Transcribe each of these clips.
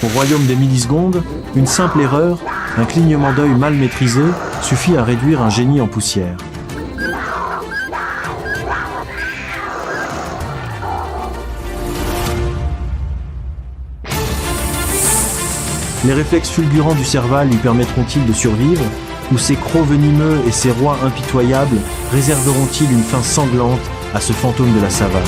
Au royaume des millisecondes, une simple erreur, un clignement d'œil mal maîtrisé, suffit à réduire un génie en poussière. Les réflexes fulgurants du Serval lui permettront-ils de survivre, ou ses crocs venimeux et ses rois impitoyables réserveront-ils une fin sanglante à ce fantôme de la savane?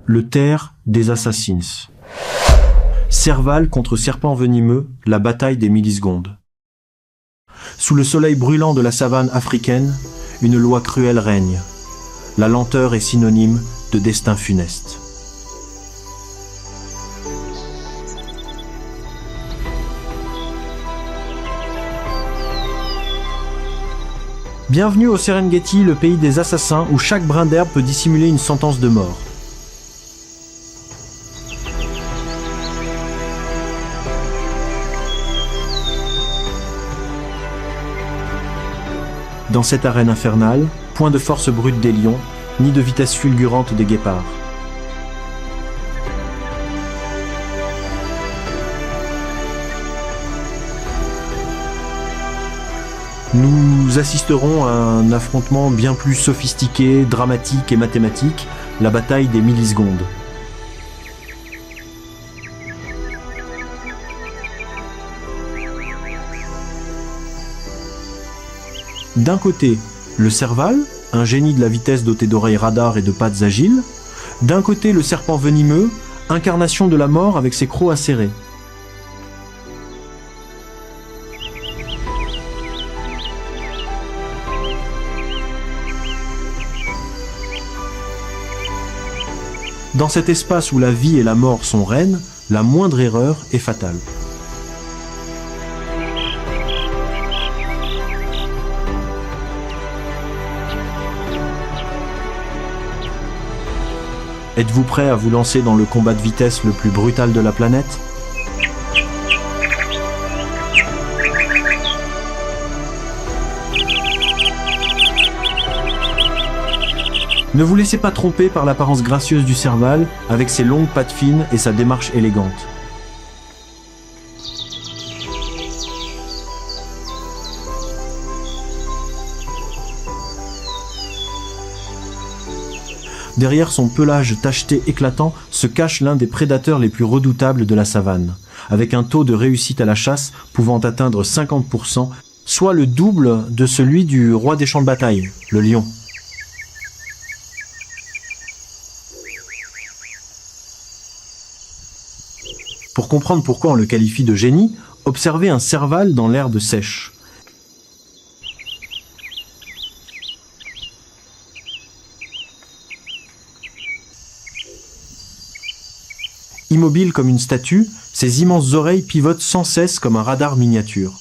Le Ter des Assassins. Serval contre serpent venimeux, la bataille des millisecondes. Sous le soleil brûlant de la savane africaine, une loi cruelle règne. La lenteur est synonyme de destin funeste. Bienvenue au Serengeti, le pays des assassins où chaque brin d'herbe peut dissimuler une sentence de mort. Dans cette arène infernale, point de force brute des lions, ni de vitesse fulgurante des guépards. Nous assisterons à un affrontement bien plus sophistiqué, dramatique et mathématique, la bataille des millisecondes. D'un côté, le Serval, un génie de la vitesse doté d'oreilles radar et de pattes agiles. D'un côté, le serpent venimeux, incarnation de la mort avec ses crocs acérés. Dans cet espace où la vie et la mort sont reines, la moindre erreur est fatale. Êtes-vous prêt à vous lancer dans le combat de vitesse le plus brutal de la planète ? Ne vous laissez pas tromper par l'apparence gracieuse du Serval, avec ses longues pattes fines et sa démarche élégante. Derrière son pelage tacheté éclatant se cache l'un des prédateurs les plus redoutables de la savane, avec un taux de réussite à la chasse pouvant atteindre 50%, soit le double de celui du roi des champs de bataille, le lion. Pour comprendre pourquoi on le qualifie de génie, observez un serval dans l'herbe sèche. Immobile comme une statue, ses immenses oreilles pivotent sans cesse comme un radar miniature.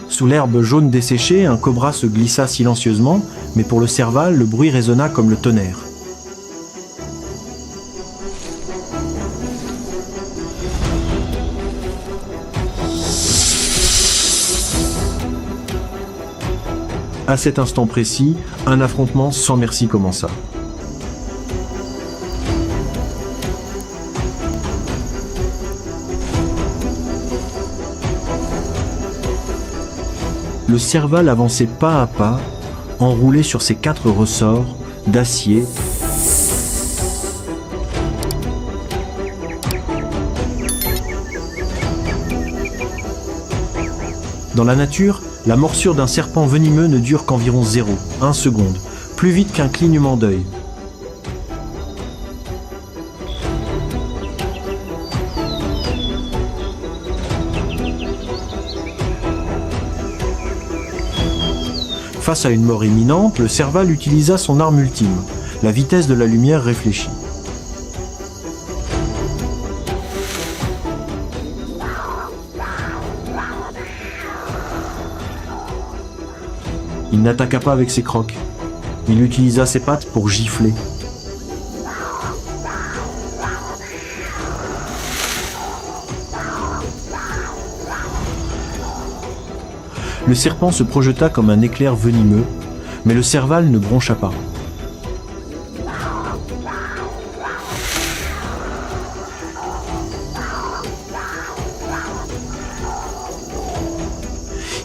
Sous l'herbe jaune desséchée, un cobra se glissa silencieusement, mais pour le Serval, le bruit résonna comme le tonnerre. À cet instant précis, un affrontement sans merci commença. Le Serval avançait pas à pas, enroulé sur ses 4 ressorts d'acier. Dans la nature, la morsure d'un serpent venimeux ne dure qu'environ 1 seconde, plus vite qu'un clignement d'œil. Face à une mort imminente, le Serval utilisa son arme ultime, la vitesse de la lumière réfléchie. Il n'attaqua pas avec ses crocs. Il utilisa ses pattes pour gifler. le serpent se projeta comme un éclair venimeux, mais le serval ne broncha pas.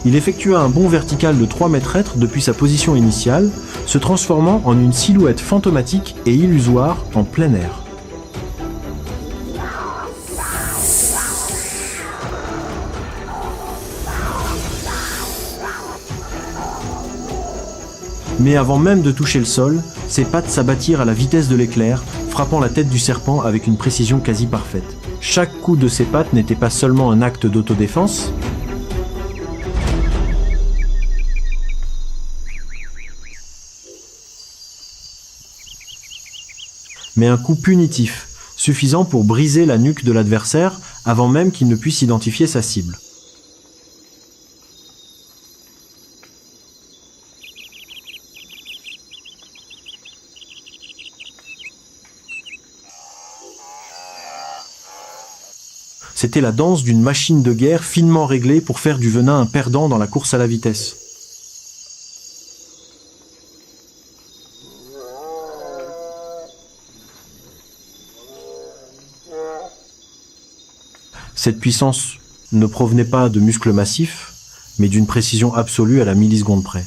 Il effectua un bond vertical de 3 mètres depuis sa position initiale, se transformant en une silhouette fantomatique et illusoire en plein air. Mais avant même de toucher le sol, ses pattes s'abattirent à la vitesse de l'éclair, frappant la tête du serpent avec une précision quasi parfaite. Chaque coup de ses pattes n'était pas seulement un acte d'autodéfense, mais un coup punitif, suffisant pour briser la nuque de l'adversaire avant même qu'il ne puisse identifier sa cible. C'était la danse d'une machine de guerre finement réglée pour faire du venin un perdant dans la course à la vitesse. Cette puissance ne provenait pas de muscles massifs, mais d'une précision absolue à la milliseconde près.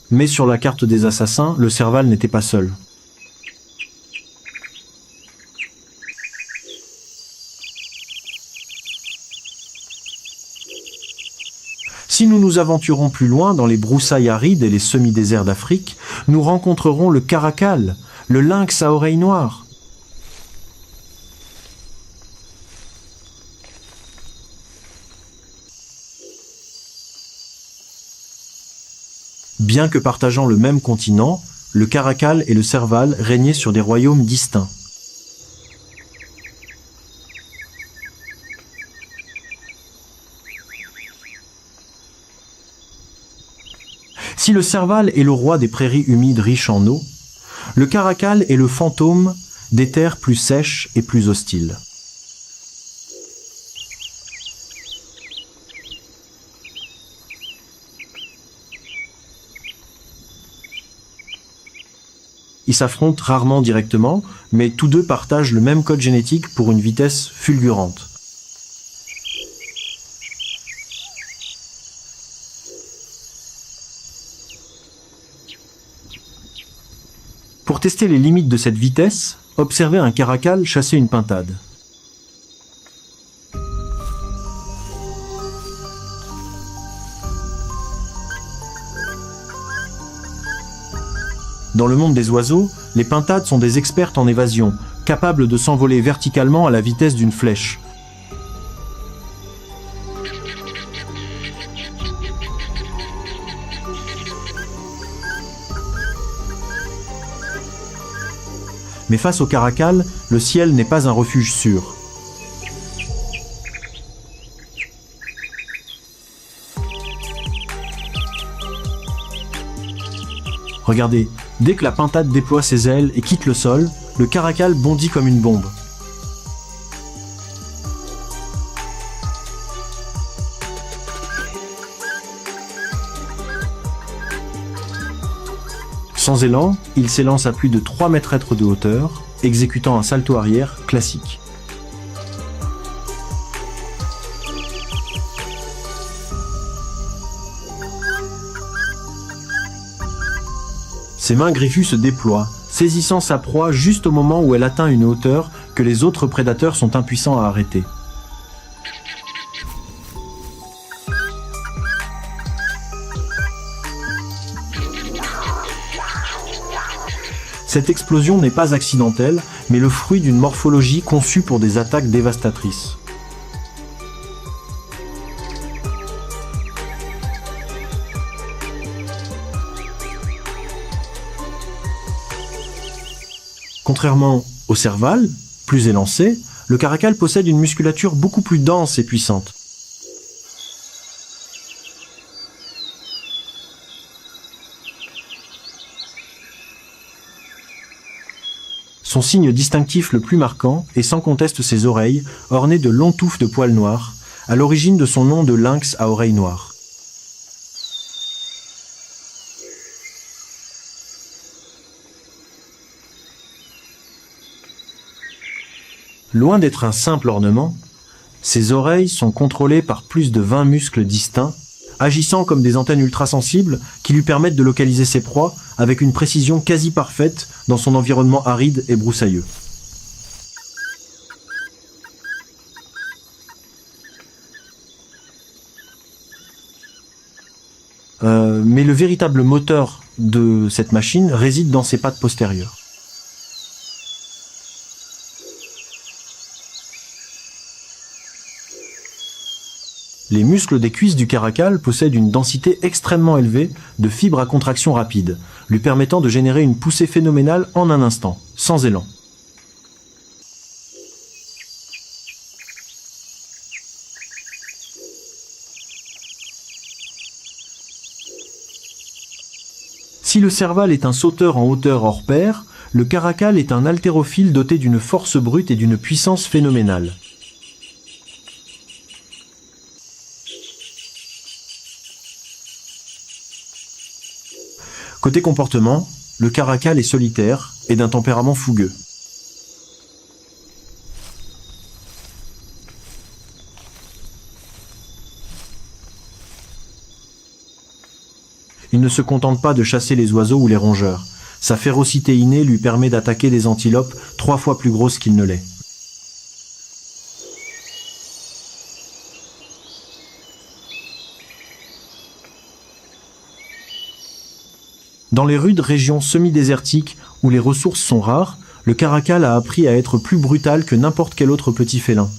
Mais sur la carte des assassins, le serval n'était pas seul. Si nous nous aventurons plus loin dans les broussailles arides et les semi-déserts d'Afrique, nous rencontrerons le caracal, le lynx à oreilles noires. Bien que partageant le même continent, le caracal et le serval régnaient sur des royaumes distincts. Si le serval est le roi des prairies humides riches en eau, le caracal est le fantôme des terres plus sèches et plus hostiles. Ils s'affrontent rarement directement, mais tous deux partagent le même code génétique pour une vitesse fulgurante. Pour tester les limites de cette vitesse, observez un caracal chasser une pintade. Dans le monde des oiseaux, les pintades sont des expertes en évasion, capables de s'envoler verticalement à la vitesse d'une flèche. Mais face au caracal, le ciel n'est pas un refuge sûr. Regardez, dès que la pintade déploie ses ailes et quitte le sol, le caracal bondit comme une bombe. Sans élan, il s'élance à plus de 3 mètres de hauteur, exécutant un salto arrière classique. Ses mains griffues se déploient, saisissant sa proie juste au moment où elle atteint une hauteur que les autres prédateurs sont impuissants à arrêter. Cette explosion n'est pas accidentelle, mais le fruit d'une morphologie conçue pour des attaques dévastatrices. Contrairement au serval, plus élancé, le caracal possède une musculature beaucoup plus dense et puissante. Son signe distinctif le plus marquant est sans conteste ses oreilles, ornées de longs touffes de poils noirs, à l'origine de son nom de lynx à oreilles noires. Loin d'être un simple ornement, ses oreilles sont contrôlées par plus de 20 muscles distincts, agissant comme des antennes ultrasensibles qui lui permettent de localiser ses proies avec une précision quasi parfaite dans son environnement aride et broussailleux. Mais le véritable moteur de cette machine réside dans ses pattes postérieures. Les muscles des cuisses du caracal possèdent une densité extrêmement élevée de fibres à contraction rapide, lui permettant de générer une poussée phénoménale en un instant, sans élan. Si le serval est un sauteur en hauteur hors pair, le caracal est un haltérophile doté d'une force brute et d'une puissance phénoménale. Côté comportement, le caracal est solitaire et d'un tempérament fougueux. Il ne se contente pas de chasser les oiseaux ou les rongeurs. Sa férocité innée lui permet d'attaquer des antilopes 3 fois plus grosses qu'il ne l'est. Dans les rudes régions semi-désertiques où les ressources sont rares, le caracal a appris à être plus brutal que n'importe quel autre petit félin.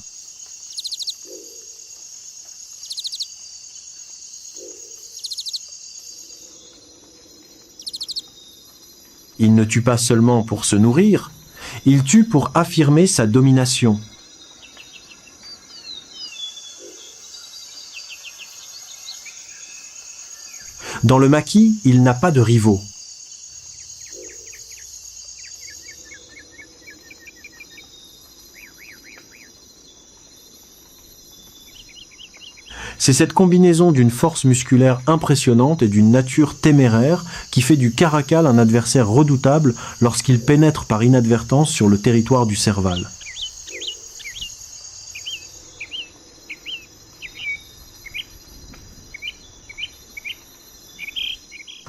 Il ne tue pas seulement pour se nourrir, il tue pour affirmer sa domination. Dans le maquis, il n'a pas de rivaux. C'est cette combinaison d'une force musculaire impressionnante et d'une nature téméraire qui fait du caracal un adversaire redoutable lorsqu'il pénètre par inadvertance sur le territoire du serval.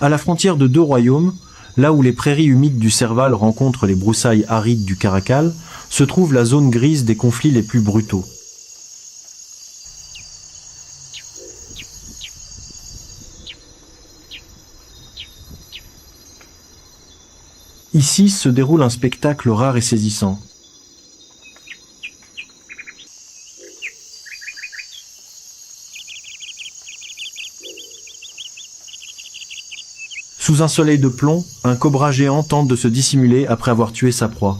À la frontière de 2 royaumes, là où les prairies humides du Serval rencontrent les broussailles arides du Caracal, se trouve la zone grise des conflits les plus brutaux. Ici se déroule un spectacle rare et saisissant. Sous un soleil de plomb, un cobra géant tente de se dissimuler après avoir tué sa proie.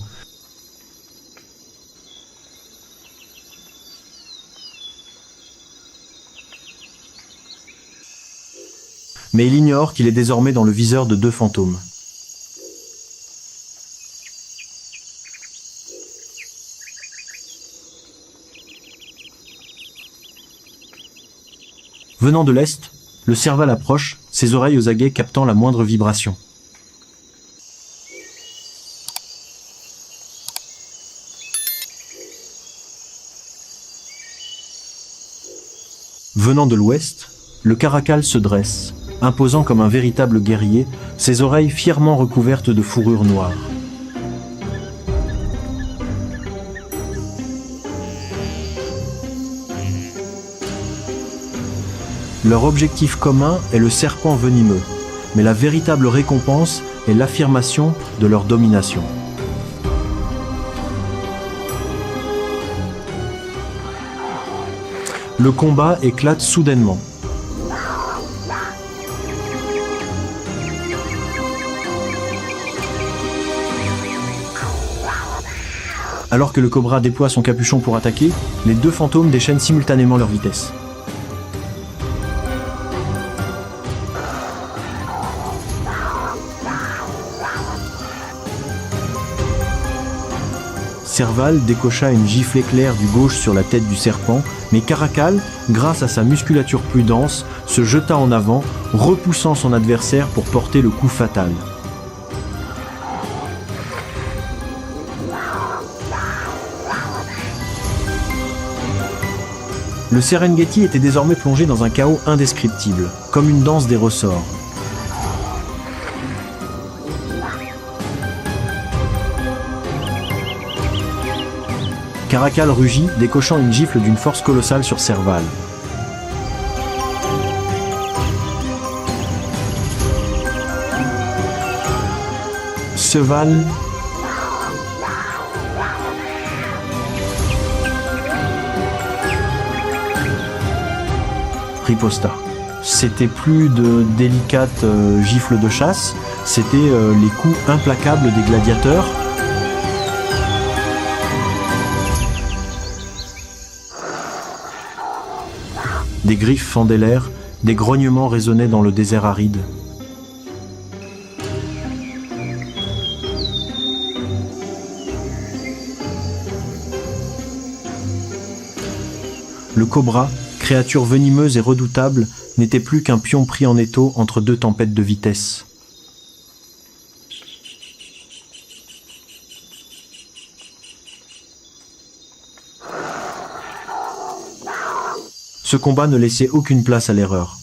Mais il ignore qu'il est désormais dans le viseur de 2 fantômes. Venant de l'est, le serval approche, ses oreilles aux aguets captant la moindre vibration. Venant de l'ouest, le caracal se dresse, imposant comme un véritable guerrier, ses oreilles fièrement recouvertes de fourrure noire. Leur objectif commun est le serpent venimeux, mais la véritable récompense est l'affirmation de leur domination. Le combat éclate soudainement. Alors que le cobra déploie son capuchon pour attaquer, les 2 fantômes déchaînent simultanément leur vitesse. Serval décocha une gifle éclair du gauche sur la tête du serpent, mais Caracal, grâce à sa musculature plus dense, se jeta en avant, repoussant son adversaire pour porter le coup fatal. Le Serengeti était désormais plongé dans un chaos indescriptible, comme une danse des ressorts. Caracal rugit, décochant une gifle d'une force colossale sur Serval. Serval riposta. C'était plus de délicates gifles de chasse, c'était les coups implacables des gladiateurs. Des griffes fendaient l'air, des grognements résonnaient dans le désert aride. Le cobra, créature venimeuse et redoutable, n'était plus qu'un pion pris en étau entre deux tempêtes de vitesse. Ce combat ne laissait aucune place à l'erreur.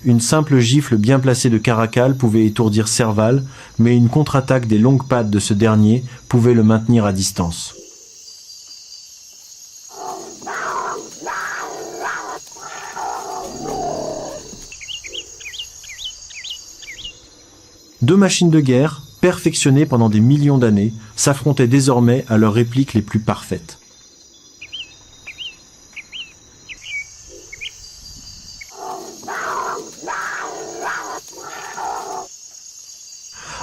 Une simple gifle bien placée de Caracal pouvait étourdir Serval, mais une contre-attaque des longues pattes de ce dernier pouvait le maintenir à distance. Deux machines de guerre, perfectionnées pendant des millions d'années, s'affrontaient désormais à leurs répliques les plus parfaites.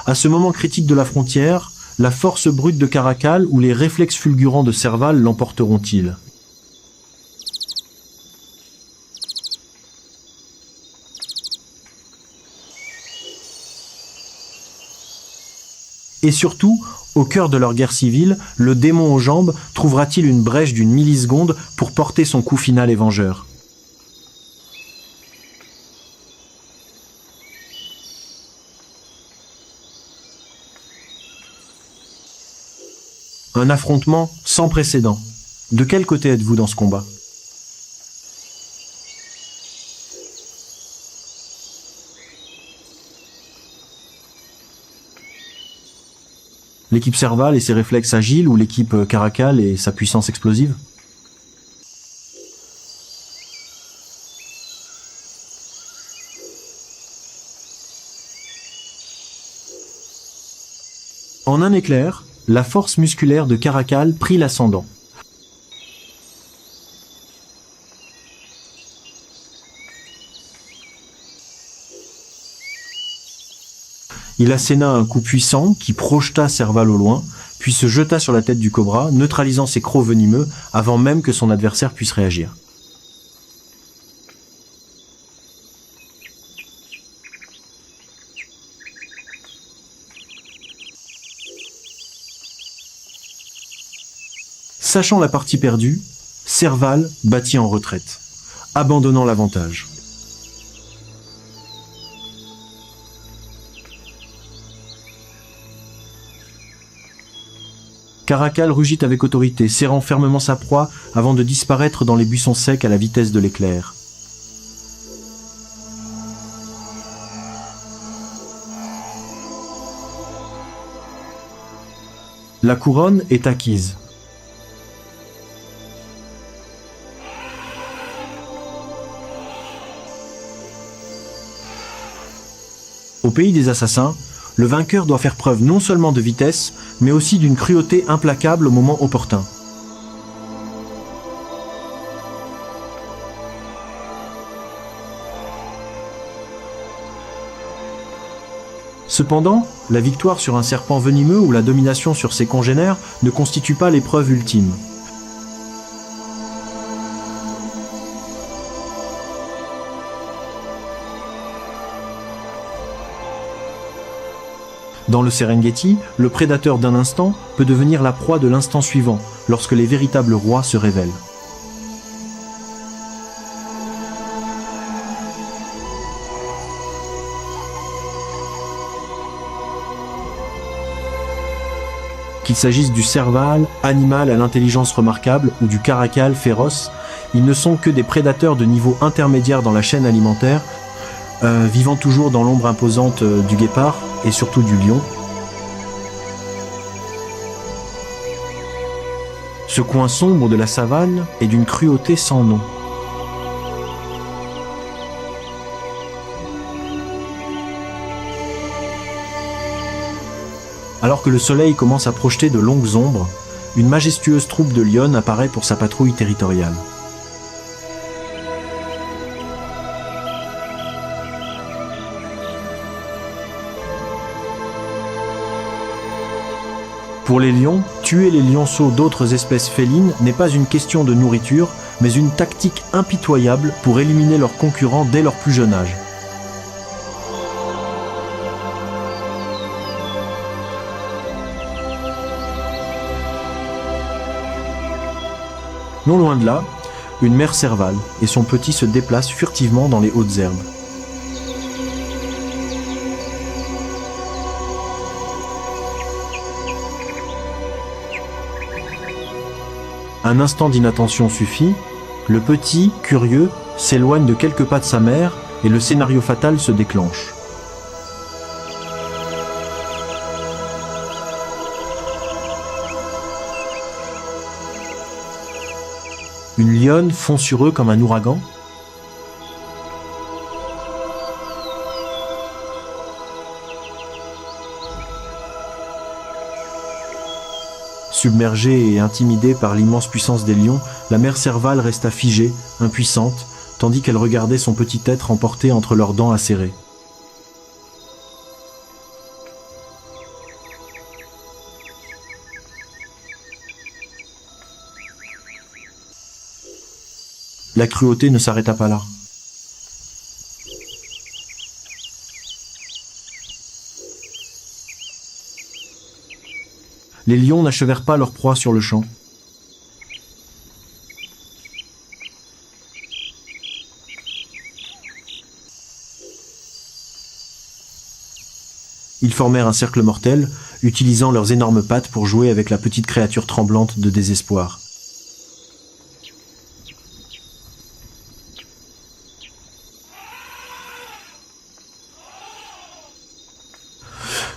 À ce moment critique de la frontière, la force brute de Caracal ou les réflexes fulgurants de Serval l'emporteront-ils ? Et surtout, au cœur de leur guerre civile, le démon aux jambes trouvera-t-il une brèche d'une milliseconde pour porter son coup final et vengeur ? Un affrontement sans précédent. De quel côté êtes-vous dans ce combat ? L'équipe Serval et ses réflexes agiles ou l'équipe Caracal et sa puissance explosive ? En un éclair, la force musculaire de Caracal prit l'ascendant. Il asséna un coup puissant qui projeta Serval au loin, puis se jeta sur la tête du cobra, neutralisant ses crocs venimeux avant même que son adversaire puisse réagir. Sachant la partie perdue, Serval battit en retraite, abandonnant l'avantage. Caracal rugit avec autorité, serrant fermement sa proie avant de disparaître dans les buissons secs à la vitesse de l'éclair. La couronne est acquise. Au pays des assassins, le vainqueur doit faire preuve non seulement de vitesse, mais aussi d'une cruauté implacable au moment opportun. Cependant, la victoire sur un serpent venimeux ou la domination sur ses congénères ne constitue pas l'épreuve ultime. Dans le Serengeti, le prédateur d'un instant peut devenir la proie de l'instant suivant, lorsque les véritables rois se révèlent. Qu'il s'agisse du serval, animal à l'intelligence remarquable, ou du caracal féroce, ils ne sont que des prédateurs de niveau intermédiaire dans la chaîne alimentaire, vivant toujours dans l'ombre imposante du guépard et surtout du lion. Ce coin sombre de la savane est d'une cruauté sans nom. Alors que le soleil commence à projeter de longues ombres, une majestueuse troupe de lionnes apparaît pour sa patrouille territoriale. Pour les lions, tuer les lionceaux d'autres espèces félines n'est pas une question de nourriture, mais une tactique impitoyable pour éliminer leurs concurrents dès leur plus jeune âge. Non loin de là, une mère servale et son petit se déplacent furtivement dans les hautes herbes. Un instant d'inattention suffit, le petit, curieux, s'éloigne de quelques pas de sa mère et le scénario fatal se déclenche. Une lionne fond sur eux comme un ouragan. Submergée et intimidée par l'immense puissance des lions, la mère servale resta figée, impuissante, tandis qu'elle regardait son petit être emporté entre leurs dents acérées. La cruauté ne s'arrêta pas là. Les lions n'achevèrent pas leur proie sur le champ. Ils formèrent un cercle mortel, utilisant leurs énormes pattes pour jouer avec la petite créature tremblante de désespoir.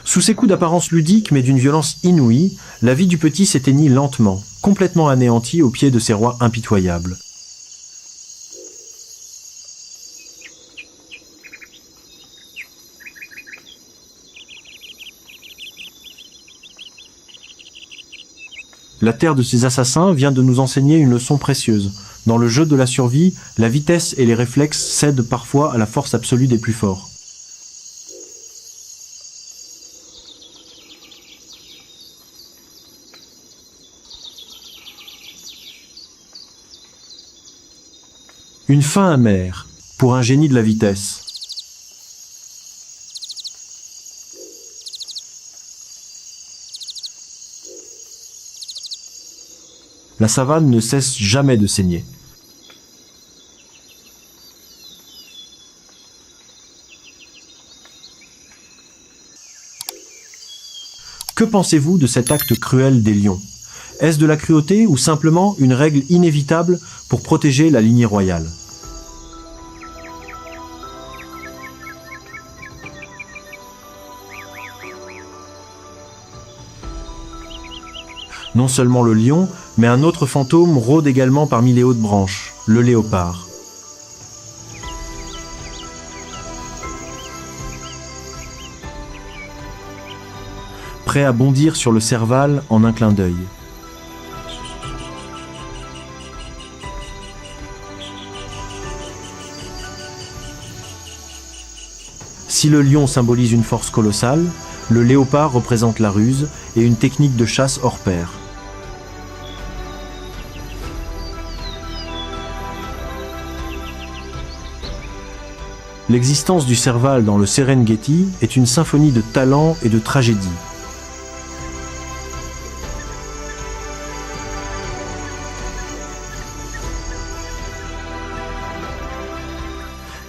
Sous ces coups d'apparence ludique mais d'une violence inouïe, la vie du petit s'éteignit lentement, complètement anéantie aux pieds de ces rois impitoyables. La terre de ces assassins vient de nous enseigner une leçon précieuse. Dans le jeu de la survie, la vitesse et les réflexes cèdent parfois à la force absolue des plus forts. Une fin amère, pour un génie de la vitesse. La savane ne cesse jamais de saigner. Que pensez-vous de cet acte cruel des lions ? Est-ce de la cruauté ou simplement une règle inévitable pour protéger la lignée royale ? Non seulement le lion, mais un autre fantôme rôde également parmi les hautes branches, le léopard. Prêt à bondir sur le serval en un clin d'œil. Si le lion symbolise une force colossale, le léopard représente la ruse et une technique de chasse hors pair. L'existence du Serval dans le Serengeti est une symphonie de talent et de tragédie.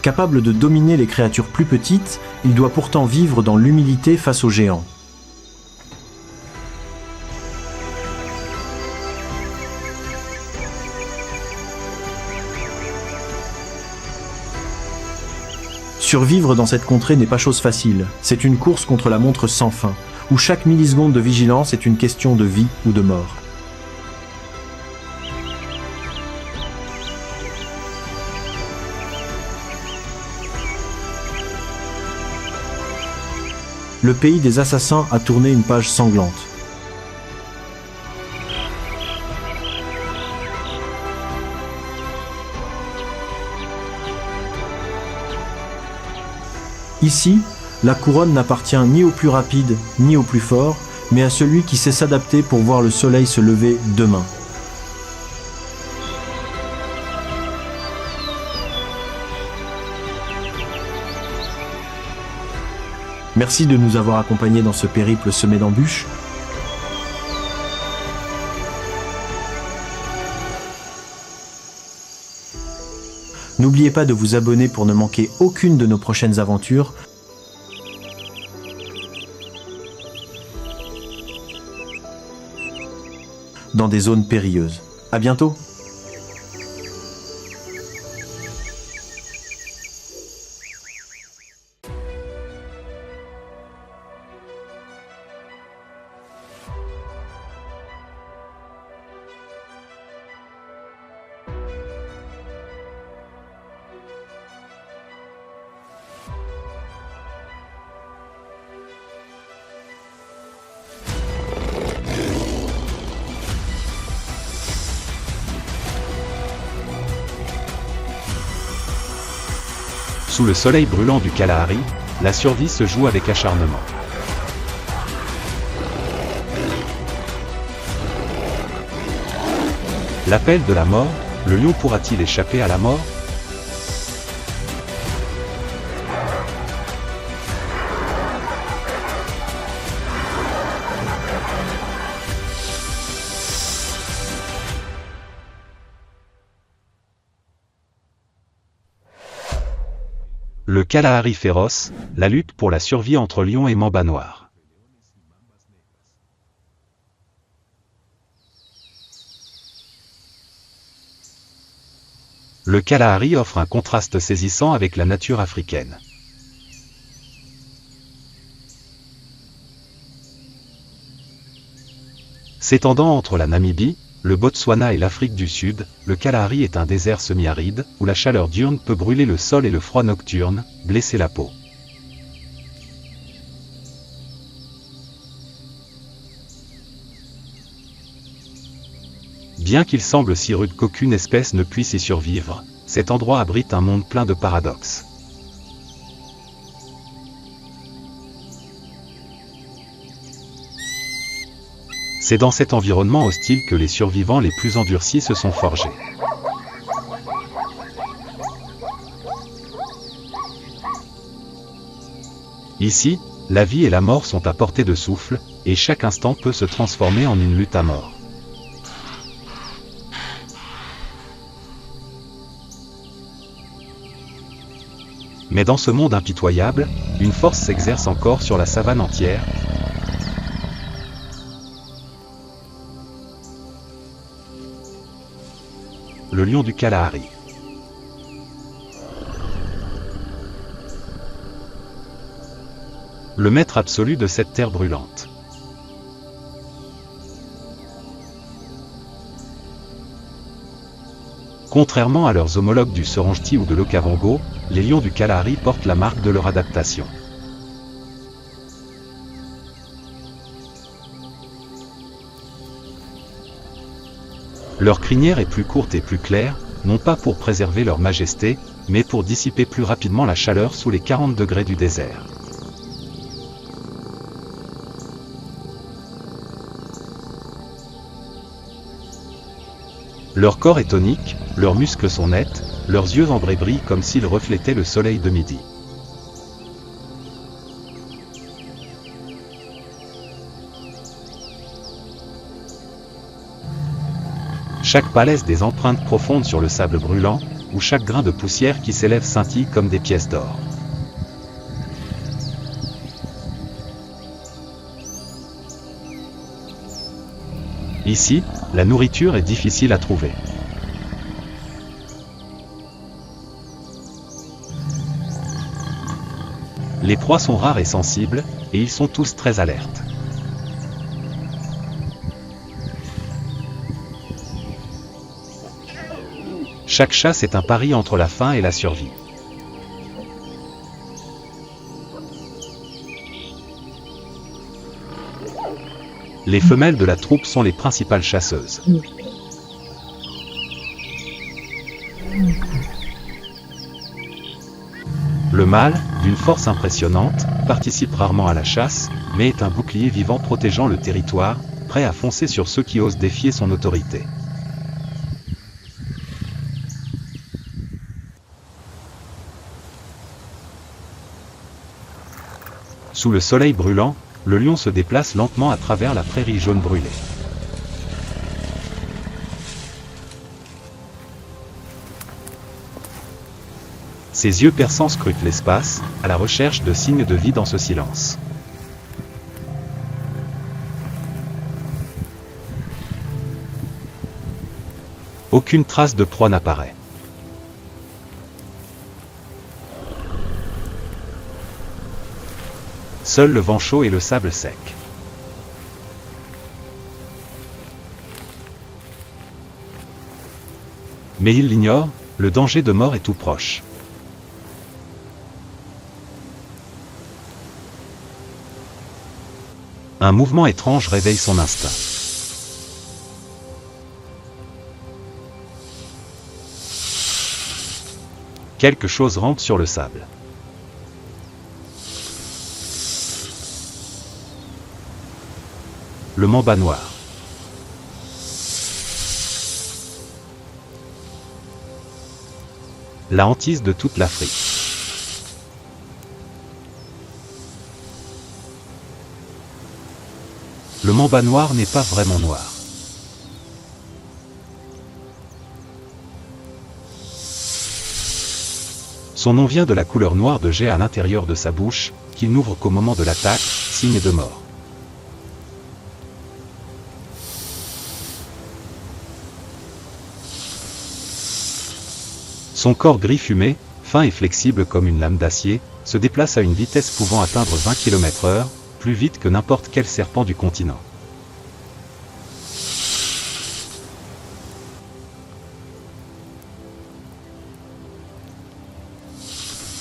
Capable de dominer les créatures plus petites, il doit pourtant vivre dans l'humilité face aux géants. Survivre dans cette contrée n'est pas chose facile. C'est une course contre la montre sans fin, où chaque milliseconde de vigilance est une question de vie ou de mort. Le pays des assassins a tourné une page sanglante. Ici, la couronne n'appartient ni au plus rapide ni au plus fort, mais à celui qui sait s'adapter pour voir le soleil se lever demain. Merci de nous avoir accompagnés dans ce périple semé d'embûches. N'oubliez pas de vous abonner pour ne manquer aucune de nos prochaines aventures. Dans des zones périlleuses. À bientôt! Sous le soleil brûlant du Kalahari, la survie se joue avec acharnement. L'appel de la mort, le lion pourra-t-il échapper à la mort? Le Kalahari féroce, la lutte pour la survie entre lion et mamba noir. Le Kalahari offre un contraste saisissant avec la nature africaine. S'étendant entre la Namibie, le Botswana et l'Afrique du Sud, le Kalahari est un désert semi-aride, où la chaleur diurne peut brûler le sol et le froid nocturne, blesser la peau. Bien qu'il semble si rude qu'aucune espèce ne puisse y survivre, cet endroit abrite un monde plein de paradoxes. C'est dans cet environnement hostile que les survivants les plus endurcis se sont forgés. Ici, la vie et la mort sont à portée de souffle, et chaque instant peut se transformer en une lutte à mort. Mais dans ce monde impitoyable, une force s'exerce encore sur la savane entière. Le lion du Kalahari. Le maître absolu de cette terre brûlante. Contrairement à leurs homologues du Serengeti ou de l'Okavango, les lions du Kalahari portent la marque de leur adaptation. Leur crinière est plus courte et plus claire, non pas pour préserver leur majesté, mais pour dissiper plus rapidement la chaleur sous les 40 degrés du désert. Leur corps est tonique, leurs muscles sont nets, leurs yeux ambrés brillent comme s'ils reflétaient le soleil de midi. Chaque pas laisse des empreintes profondes sur le sable brûlant, où chaque grain de poussière qui s'élève scintille comme des pièces d'or. Ici, la nourriture est difficile à trouver. Les proies sont rares et sensibles, et ils sont tous très alertes. Chaque chasse est un pari entre la faim et la survie. Les femelles de la troupe sont les principales chasseuses. Le mâle, d'une force impressionnante, participe rarement à la chasse, mais est un bouclier vivant protégeant le territoire, prêt à foncer sur ceux qui osent défier son autorité. Sous le soleil brûlant, le lion se déplace lentement à travers la prairie jaune brûlée. Ses yeux perçants scrutent l'espace, à la recherche de signes de vie dans ce silence. Aucune trace de proie n'apparaît. Seul le vent chaud et le sable sec. Mais il l'ignore, le danger de mort est tout proche. Un mouvement étrange réveille son instinct. Quelque chose rampe sur le sable. Le mamba noir. La hantise de toute l'Afrique. Le mamba noir n'est pas vraiment noir. Son nom vient de la couleur noire de jet à l'intérieur de sa bouche, qu'il n'ouvre qu'au moment de l'attaque, signe de mort. Son corps gris fumé, fin et flexible comme une lame d'acier, se déplace à une vitesse pouvant atteindre 20 km/h, plus vite que n'importe quel serpent du continent.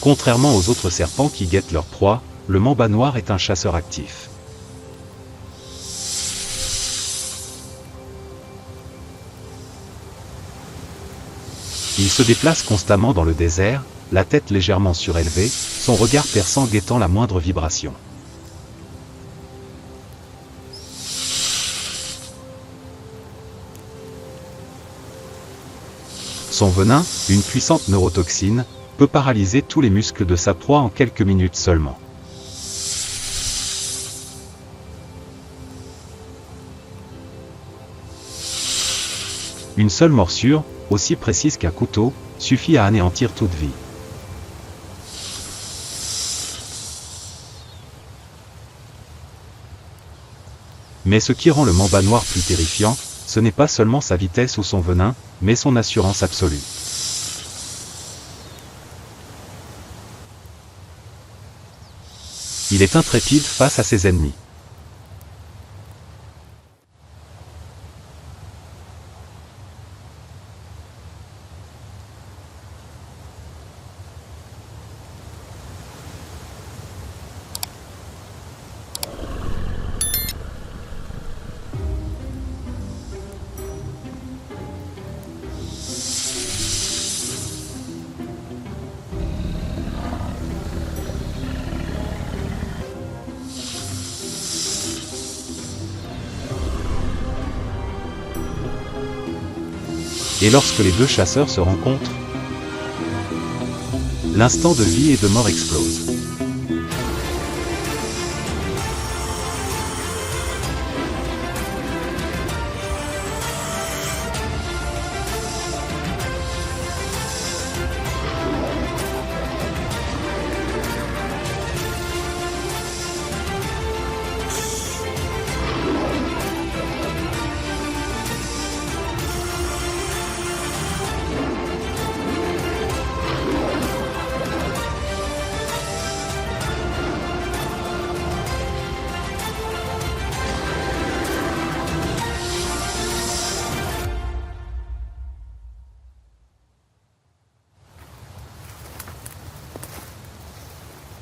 Contrairement aux autres serpents qui guettent leur proie, le mamba noir est un chasseur actif. Il se déplace constamment dans le désert, la tête légèrement surélevée, son regard perçant guettant la moindre vibration. Son venin, une puissante neurotoxine, peut paralyser tous les muscles de sa proie en quelques minutes seulement. Une seule morsure, aussi précise qu'un couteau, suffit à anéantir toute vie. Mais ce qui rend le mamba noir plus terrifiant, ce n'est pas seulement sa vitesse ou son venin, mais son assurance absolue. Il est intrépide face à ses ennemis. Et lorsque les deux chasseurs se rencontrent, L'instant de vie et de mort explose.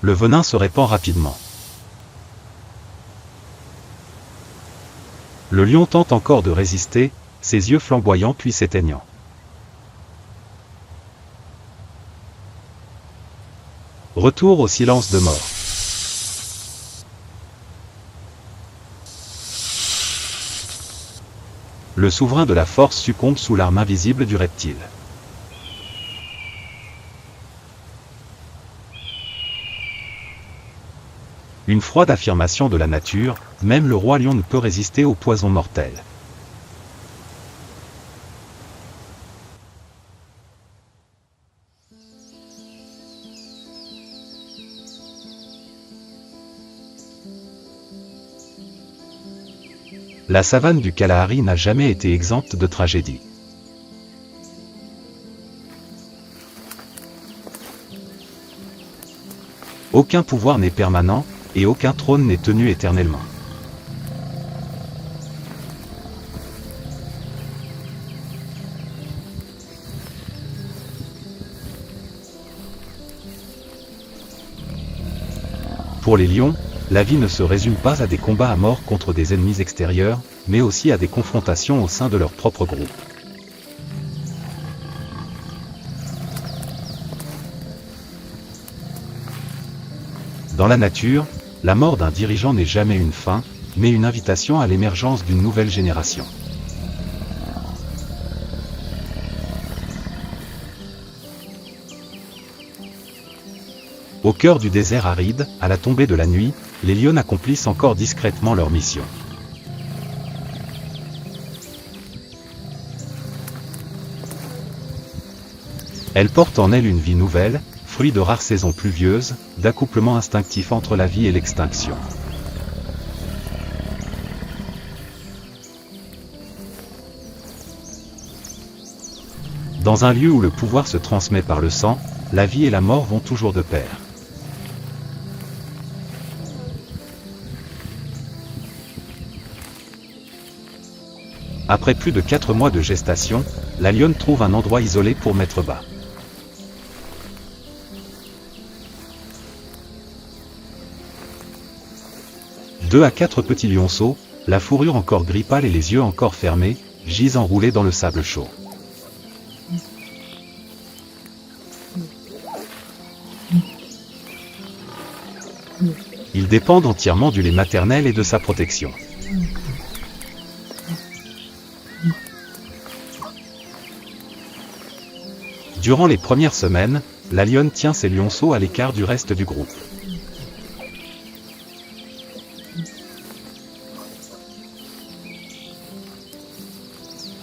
Le venin se répand rapidement. Le lion tente encore de résister, ses yeux flamboyants puis s'éteignant. Retour au silence de mort. Le souverain de la force succombe sous l'arme invisible du reptile. Une froide affirmation de la nature, même le roi lion ne peut résister au poison mortel. La savane du Kalahari n'a jamais été exempte de tragédie. Aucun pouvoir n'est permanent, et aucun trône n'est tenu éternellement. Pour les lions, la vie ne se résume pas à des combats à mort contre des ennemis extérieurs, mais aussi à des confrontations au sein de leur propre groupe. Dans la nature, la mort d'un dirigeant n'est jamais une fin, mais une invitation à l'émergence d'une nouvelle génération. Au cœur du désert aride, à la tombée de la nuit, les lions accomplissent encore discrètement leur mission. Elles portent en elles une vie nouvelle, fruit de rares saisons pluvieuses, d'accouplement instinctif entre la vie et l'extinction. Dans un lieu où le pouvoir se transmet par le sang, la vie et la mort vont toujours de pair. Après plus de 4 mois de gestation, la lionne trouve un endroit isolé pour mettre bas. Deux à 4 petits lionceaux, la fourrure encore gris pâle et les yeux encore fermés, gisent enroulés dans le sable chaud. Ils dépendent entièrement du lait maternel et de sa protection. Durant les premières semaines, la lionne tient ses lionceaux à l'écart du reste du groupe.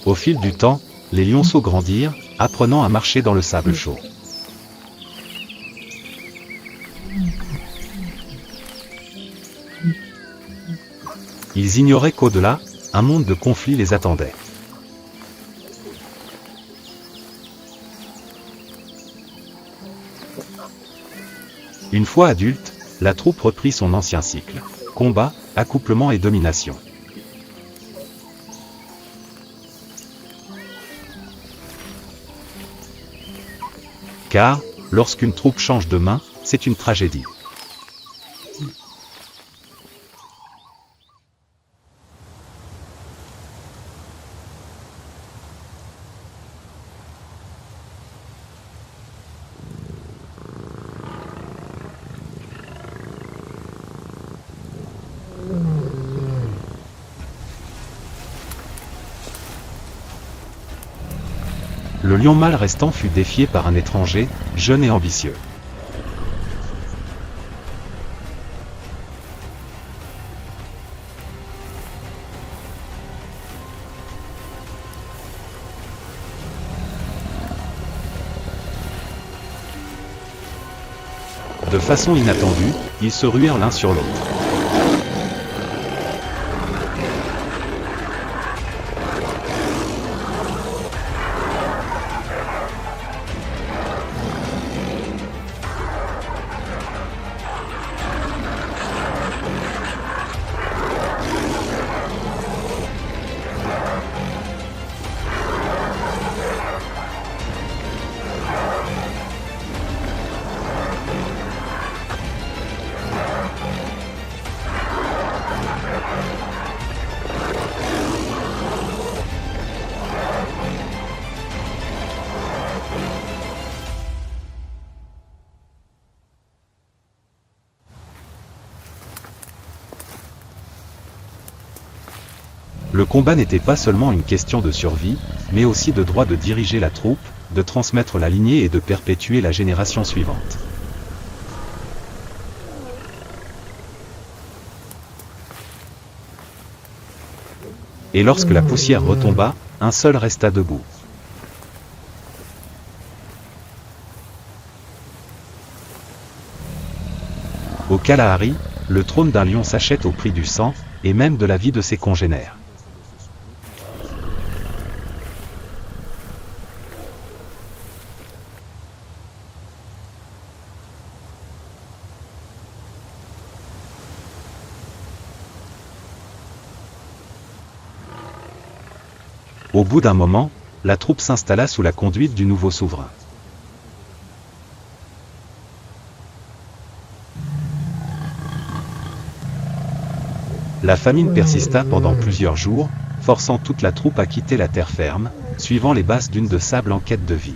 Au fil du temps, les lionceaux grandirent, apprenant à marcher dans le sable chaud. Ils ignoraient qu'au-delà, un monde de conflits les attendait. Une fois adulte, la troupe reprit son ancien cycle. Combat, accouplement et domination. Car, lorsqu'une troupe change de main, c'est une tragédie. Le lion mâle restant fut défié par un étranger, jeune et ambitieux. façon inattendue, ils se ruèrent l'un sur l'autre. Le combat n'était pas seulement une question de survie, mais aussi de droit de diriger la troupe, de transmettre la lignée et de perpétuer la génération suivante. Et lorsque la poussière retomba, un seul resta debout. Au Kalahari, le trône d'un lion s'achète au prix du sang, et même de la vie de ses congénères. Au bout d'un moment, la troupe s'installa sous la conduite du nouveau souverain. La famine persista pendant plusieurs jours, forçant toute la troupe à quitter la terre ferme, suivant les basses dunes de sable en quête de vie.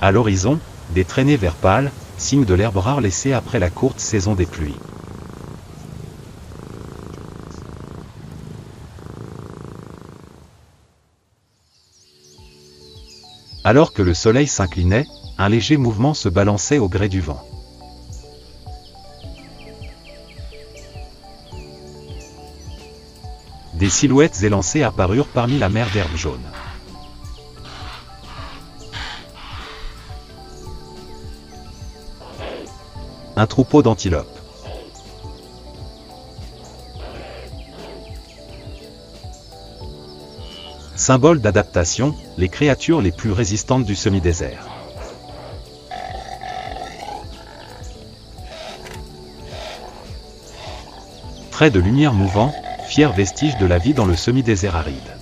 À l'horizon, des traînées vert pâle, signe de l'herbe rare laissée après la courte saison des pluies. Alors que le soleil s'inclinait, un léger mouvement se balançait au gré du vent. Des silhouettes élancées apparurent parmi la mer d'herbe jaune. Un troupeau d'antilopes. Symbole d'adaptation, les créatures les plus résistantes du semi-désert. Traits de lumière mouvants, fiers vestiges de la vie dans le semi-désert aride.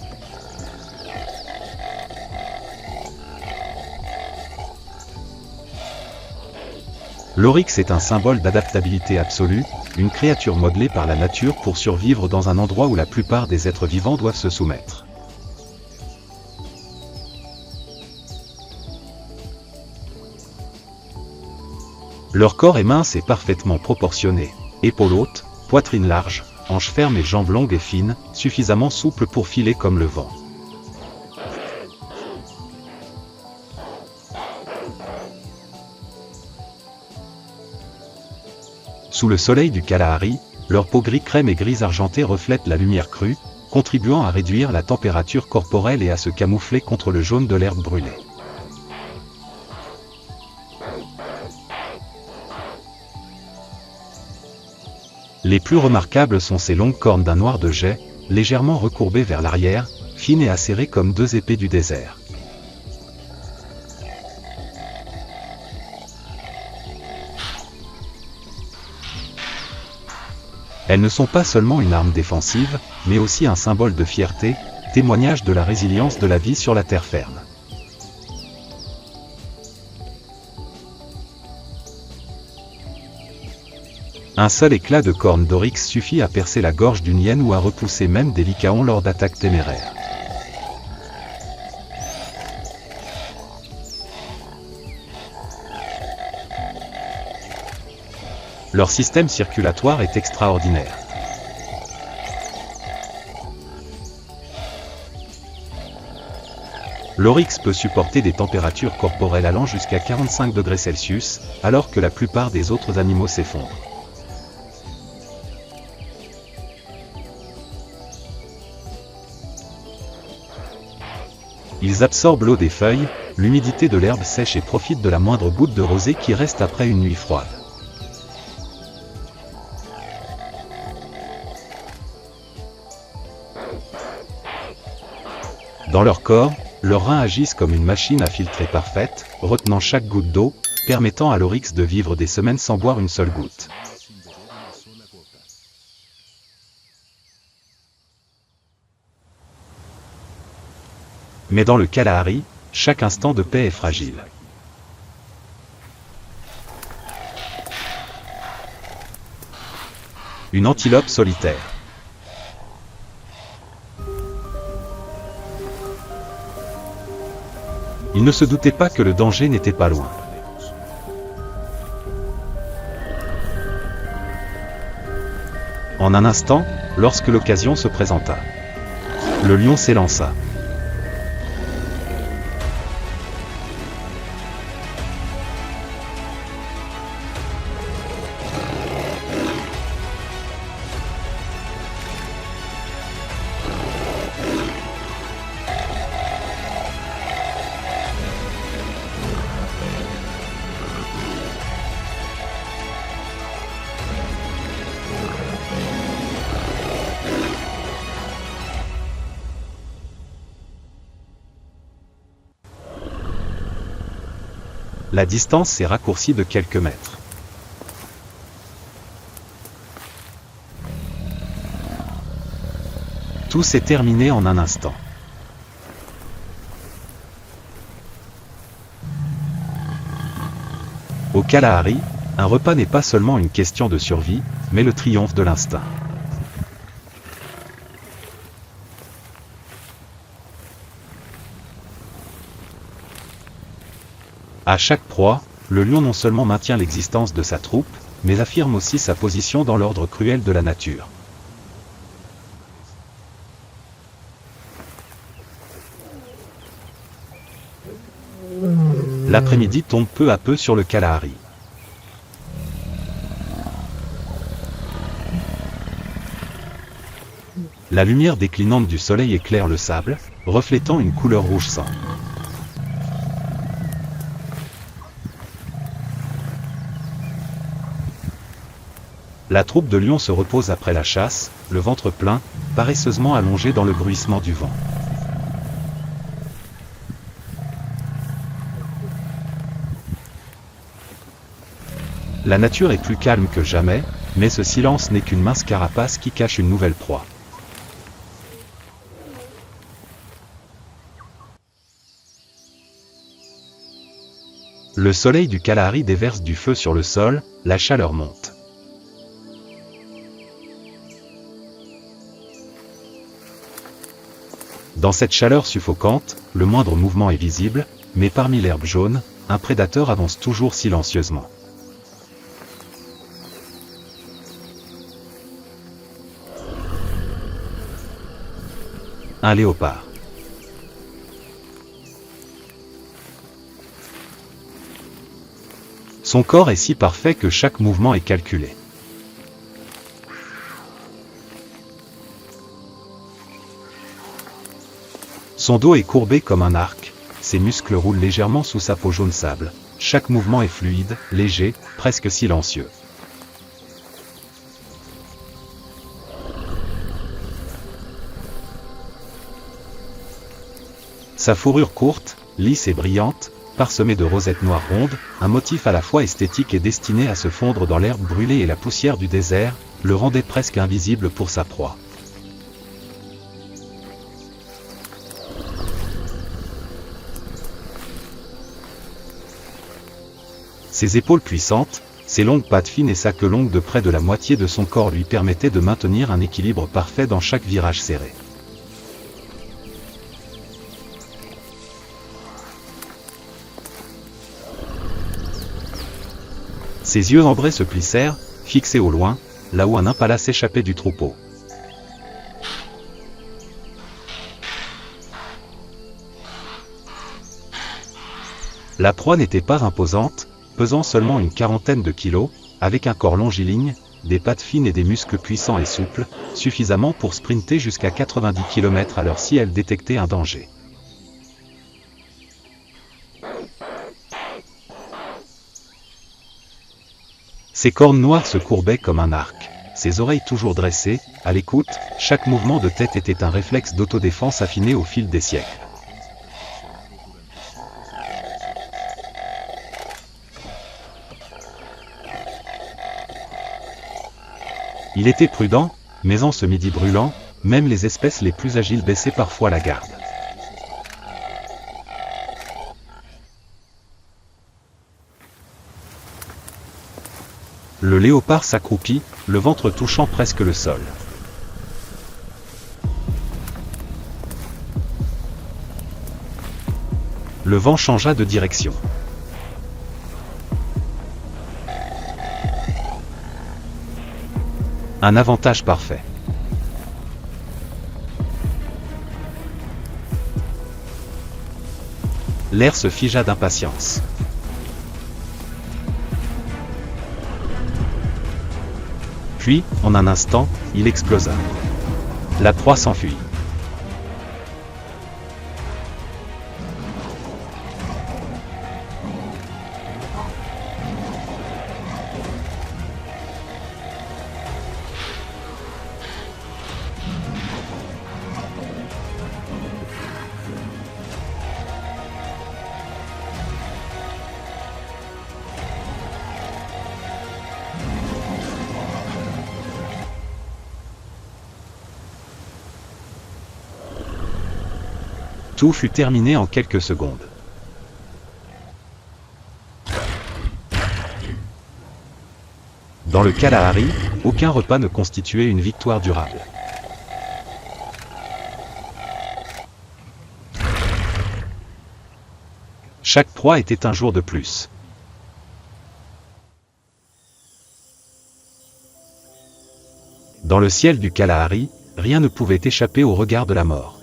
L'oryx est un symbole d'adaptabilité absolue, une créature modelée par la nature pour survivre dans un endroit où la plupart des êtres vivants doivent se soumettre. Leur corps est mince et parfaitement proportionné, épaules hautes, poitrine large, hanches fermes et jambes longues et fines, suffisamment souples pour filer comme le vent. Sous le soleil du Kalahari, leur peau gris crème et grise argentée reflète la lumière crue, contribuant à réduire la température corporelle et à se camoufler contre le jaune de l'herbe brûlée. Les plus remarquables sont ces longues cornes d'un noir de jais, légèrement recourbées vers l'arrière, fines et acérées comme deux épées du désert. Elles ne sont pas seulement une arme défensive, mais aussi un symbole de fierté, témoignage de la résilience de la vie sur la terre ferme. Un seul éclat de cornes d'oryx suffit à percer la gorge d'une hyène ou à repousser même des lycaons lors d'attaques téméraires. Leur système circulatoire est extraordinaire. L'oryx peut supporter des températures corporelles allant jusqu'à 45 degrés Celsius, alors que la plupart des autres animaux s'effondrent. Ils absorbent l'eau des feuilles, l'humidité de l'herbe sèche et profitent de la moindre goutte de rosée qui reste après une nuit froide. Dans leur corps, leurs reins agissent comme une machine à filtrer parfaite, retenant chaque goutte d'eau, permettant à l'oryx de vivre des semaines sans boire une seule goutte. Mais dans le Kalahari, chaque instant de paix est fragile. Une antilope solitaire. Il ne se doutait pas que le danger n'était pas loin. En un instant, lorsque l'occasion se présenta, le lion s'élança. La distance s'est raccourcie de quelques mètres. Tout s'est terminé en un instant. Au Kalahari, un repas n'est pas seulement une question de survie, mais le triomphe de l'instinct. À chaque proie, le lion non seulement maintient l'existence de sa troupe, mais affirme aussi sa position dans l'ordre cruel de la nature. L'après-midi tombe peu à peu sur le Kalahari. La lumière déclinante du soleil éclaire le sable, reflétant une couleur rouge sang. La troupe de lions se repose après la chasse, le ventre plein, paresseusement allongé dans le bruissement du vent. La nature est plus calme que jamais, mais ce silence n'est qu'une mince carapace qui cache une nouvelle proie. Le soleil du Kalahari déverse du feu sur le sol, la chaleur monte. Dans cette chaleur suffocante, le moindre mouvement est visible, mais parmi l'herbe jaune, un prédateur avance toujours silencieusement. Un léopard. Son corps est si parfait que chaque mouvement est calculé. Son dos est courbé comme un arc, ses muscles roulent légèrement sous sa peau jaune sable. Chaque mouvement est fluide, léger, presque silencieux. Sa fourrure courte, lisse et brillante, parsemée de rosettes noires rondes, un motif à la fois esthétique et destiné à se fondre dans l'herbe brûlée et la poussière du désert, le rendait presque invisible pour sa proie. Ses épaules puissantes, ses longues pattes fines et sa queue longue de près de la moitié de son corps lui permettaient de maintenir un équilibre parfait dans chaque virage serré. Ses yeux ambrés se plissèrent, fixés au loin, là où un impala s'échappait du troupeau. La proie n'était pas imposante, pesant seulement une quarantaine de kilos, avec un corps longiligne, des pattes fines et des muscles puissants et souples, suffisamment pour sprinter jusqu'à 90 km/h si elle détectait un danger. Ses cornes noires se courbaient comme un arc. Ses oreilles toujours dressées, à l'écoute, chaque mouvement de tête était un réflexe d'autodéfense affiné au fil des siècles. Il était prudent, mais en ce midi brûlant, même les espèces les plus agiles baissaient parfois la garde. Le léopard s'accroupit, le ventre touchant presque le sol. Le vent changea de direction. Un avantage parfait. L'air se figea d'impatience. Puis, en un instant, il explosa. La proie s'enfuit. Tout fut terminé en quelques secondes. Dans le Kalahari, aucun repas ne constituait une victoire durable. Chaque proie était un jour de plus. Dans le ciel du Kalahari, rien ne pouvait échapper au regard de la mort.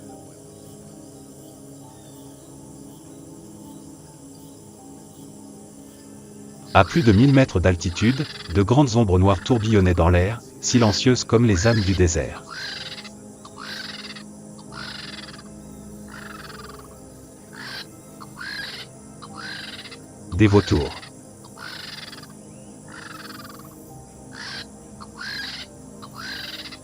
À plus de 1000 mètres d'altitude, de grandes ombres noires tourbillonnaient dans l'air, silencieuses comme les âmes du désert. Des vautours.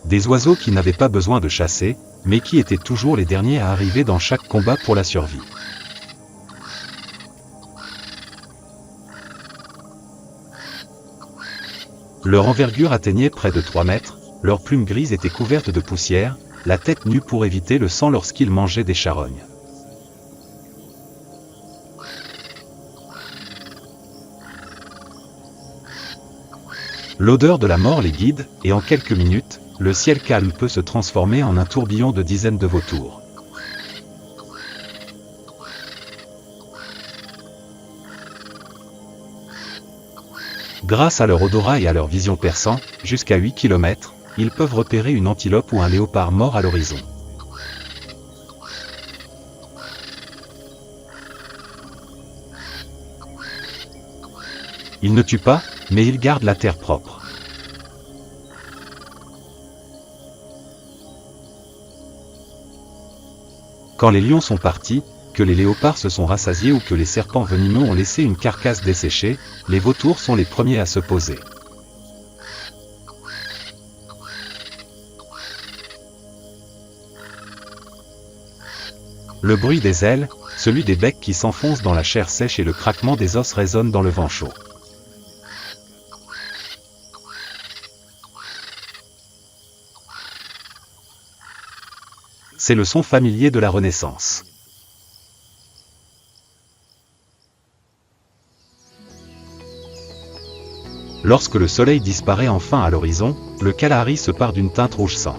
Des oiseaux qui n'avaient pas besoin de chasser, mais qui étaient toujours les derniers à arriver dans chaque combat pour la survie. Leur envergure atteignait près de 3 mètres, leurs plumes grises étaient couvertes de poussière, la tête nue pour éviter le sang lorsqu'ils mangeaient des charognes. L'odeur de la mort les guide, et en quelques minutes, le ciel calme peut se transformer en un tourbillon de dizaines de vautours. Grâce à leur odorat et à leur vision perçante, jusqu'à 8 km, ils peuvent repérer une antilope ou un léopard mort à l'horizon. Ils ne tuent pas, mais ils gardent la terre propre. Quand les lions sont partis, que les léopards se sont rassasiés ou que les serpents venimeux ont laissé une carcasse desséchée, les vautours sont les premiers à se poser. Le bruit des ailes, celui des becs qui s'enfoncent dans la chair sèche et le craquement des os résonnent dans le vent chaud. C'est le son familier de la Renaissance. Lorsque le soleil disparaît enfin à l'horizon, le Kalahari se pare d'une teinte rouge sang.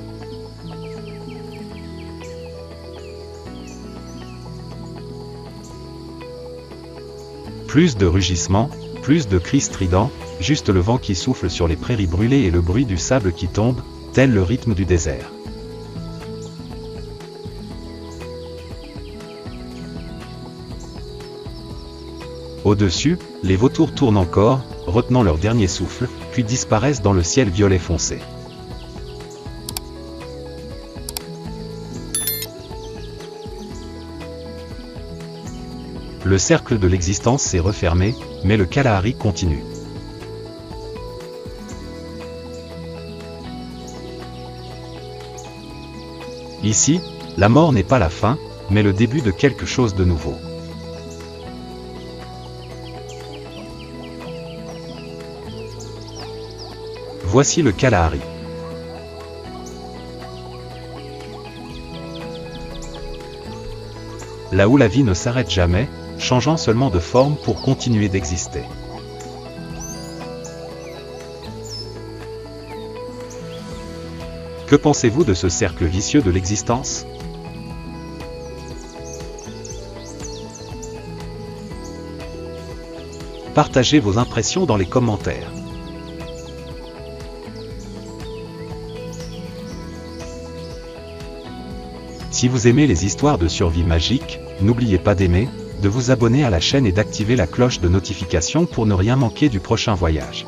Plus de rugissements, plus de cris stridents, juste le vent qui souffle sur les prairies brûlées et le bruit du sable qui tombe, tel le rythme du désert. Au-dessus, les vautours tournent encore, retenant leur dernier souffle, puis disparaissent dans le ciel violet foncé. Le cercle de l'existence s'est refermé, mais le Kalahari continue. Ici, la mort n'est pas la fin, mais le début de quelque chose de nouveau. Voici le Kalahari. Là où la vie ne s'arrête jamais, changeant seulement de forme pour continuer d'exister. Que pensez-vous de ce cercle vicieux de l'existence ? Partagez vos impressions dans les commentaires. Si vous aimez les histoires de survie magique, n'oubliez pas d'aimer, de vous abonner à la chaîne et d'activer la cloche de notification pour ne rien manquer du prochain voyage.